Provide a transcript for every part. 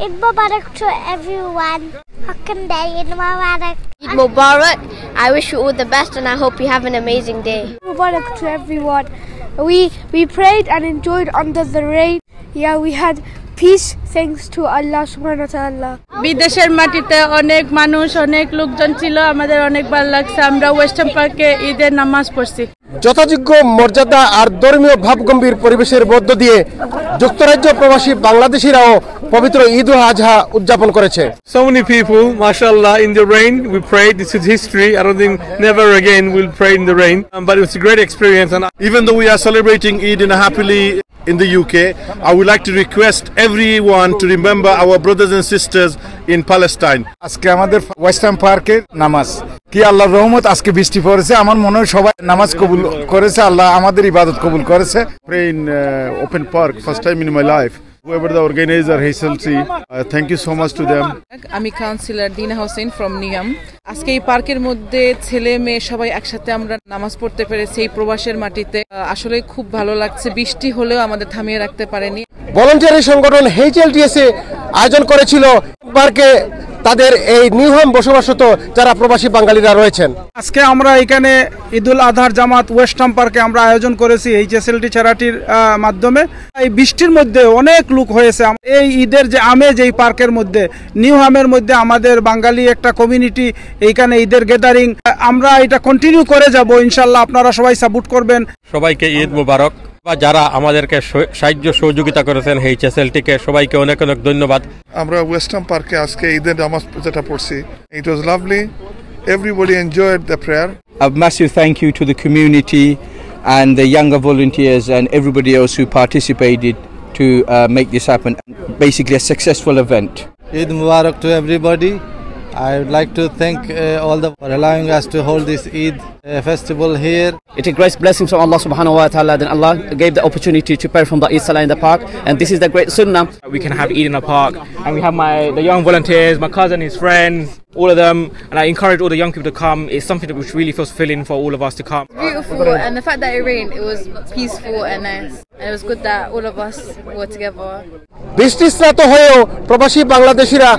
Eid Mubarak to everyone. Hakan Day, Eid Mubarak. Eid Mubarak. I wish you all the best and I hope you have an amazing day. Eid Mubarak to everyone. We prayed and enjoyed under the rain. Yeah, we had peace thanks to Allah subhanahu wa ta'ala. বিদেশের মাটিতে অনেক মানুষ অনেক লোকজন ছিল আমাদের অনেক ভালো লাগছে আমরা ওয়েস্টার্ন পার্কে ঈদের নামাজ পড়ছি যথাযোগ্য মর্যাদা আর ধর্মীয় ভাবগম্ভীর পরিবেশের মধ্য দিয়ে যুক্তরাজ্য প্রবাসী বাংলাদেশিরাও পবিত্র ঈদ উল আজহা উদযাপন করেছে So many people, mashallah, in the rain. We prayed. This is history. I don't think never again we'll pray in the rain. But it was a great experience. And even though we are celebrating Eid happily in the UK, I would like to request everyone to remember our brothers and sisters in Palestine. আজকে আমাদের western পার্কে নামাজ কি আল্লাহর রহমত আজকে বৃষ্টি পড়েছে আমার মনে হয় সবাই নামাজ কবুল করেছে আল্লাহ আমাদের ইবাদত কবুল করেছে Pray in open park first time in my life. Whoever the organizer, HLC, thank you so much to them. আমি কাউন্সিলর দিনা হোসেন ফ্রম নিয়াম আজকে এই পার্কের মধ্যে ছেলে মেয়ে সবাই একসাথে আমরা নামাজ পড়তে পেরেছি এই প্রবাসের মাটিতে আসলে খুব ভালো লাগছে বৃষ্টি হলেও আমাদের থামিয়ে রাখতে পারেনি ভলান্টিয়ারি সংগঠন HLTSA আয়োজন করেছিল পার্কে তাদের এই নিউহাম বসবাসরত যারা প্রবাসী বাঙালিরা রয়েছেন আজকে আমরা এখানে ঈদুল আজহার জামাত ওয়েস্টার্ন পার্কে আমরা আয়োজন করেছি HSLT চ্যারিটির মাধ্যমে এই বৃষ্টির মধ্যে অনেক লোক হয়েছে এই ঈদের যে আমেজ এই পার্কের মধ্যে নিউহামের মধ্যে আমাদের বাঙালি একটা কমিউনিটি এইখানে ঈদের গ্যাদারিং আমরা এটা কন্টিনিউ করে যাব ইনশাআল্লাহ আপনারা সবাই সাপোর্ট করবেন সবাইকে ঈদ মুবারক যারা আমাদেরকে সাহায্য সহযোগিতা করেছেন HSLT কে সবাইকে অনেক অনেক ধন্যবাদ আমরা ওয়েস্টার্ন পার্কে আজকে ঈদের নামাজ যেটা পড়ছি it was lovely everybody enjoyed the prayer a massive thank you to the community and the younger volunteers and everybody else who participated to make this happen basically a successful event Eid Mubarak to everybody I would like to thank all for allowing us to hold this Eid festival here. It's a great blessing from Allah subhanahu wa ta'ala. Then Allah gave the opportunity to perform the Eid Salah in the park, and this is the great sunnah. We can have Eid in the park, and we have the young volunteers, my cousin, his friends, all of them, and I encourage all the young people to come. It's something that which really feels fulfilling for all of us to come. Beautiful, and the fact that it rained, it was peaceful and nice, and it was good that all of us were together. বৃষ্টিস্নাত হয়েও প্রবাসী বাংলাদেশিরা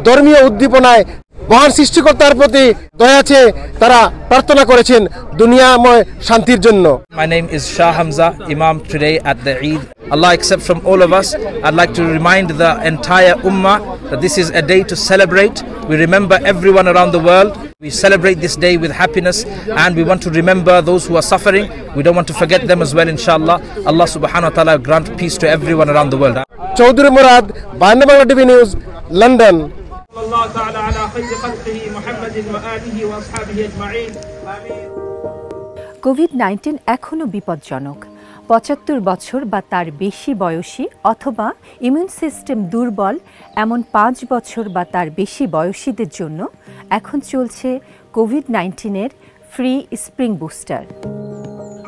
ধর্মীয় উদ্দীপনায় মহান সৃষ্টিকর্তার প্রতি দয়াছে তারা প্রার্থনা করেছেন দুনিয়াময় শান্তির জন্য My name is Shah Hamza, Imam today at the Eid. Allah accept from all of us. I'd like to remind the entire Ummah that this is a day to celebrate. We remember everyone around the world. We celebrate this day with happiness and we want to remember those who are suffering. We don't want to forget them as well, inshallah. Allah subhanahu wa ta'ala grant peace to everyone around the world. Chowdhury Murad, Bangla TV news, London. الله تعالى على خير خلقه محمد وآله وأصحابه أجمعين آمين COVID-19 এখনও বিপজ্জনক ৭৫ বছর বা তার বেশি বয়সী অথবা immune system দুর্বল এমন ৫ বছর বা তার বেশি বয়সীদের জন্য এখন চলছে COVID-19 free spring booster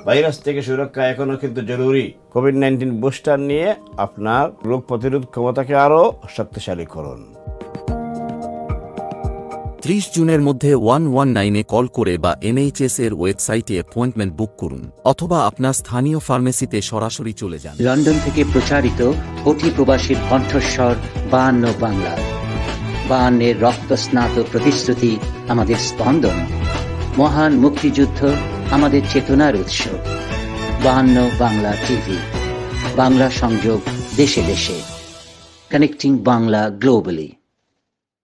virus থেকে সুরক্ষা এখনো কিন্তু জরুরি কোভিড-19 বুস্টার নিয়ে আপনার রোগ প্রতিরোধ ক্ষমতাকে আরো শক্তিশালী করুন ৩০ জুনের মধ্যে 119 এ কল করে বা NHS এর ওয়েবসাইটে অ্যাপয়েন্টমেন্ট বুক করুন অথবা আপনার স্থানীয় ফার্মেসিতে সরাসরি চলে যান লন্ডন থেকে প্রচারিত কোটি প্রবাসীর কণ্ঠস্বর 52 বাংলা 52 রক্তস্নাত প্রতিশ্রুতি আমাদের স্পন্দন মহান মুক্তিযুদ্ধ আমাদের চেতনার উৎস 52 বাংলা টিভি বাংলা সংযোগ দেশে দেশে কানেক্টিং বাংলা গ্লোবালি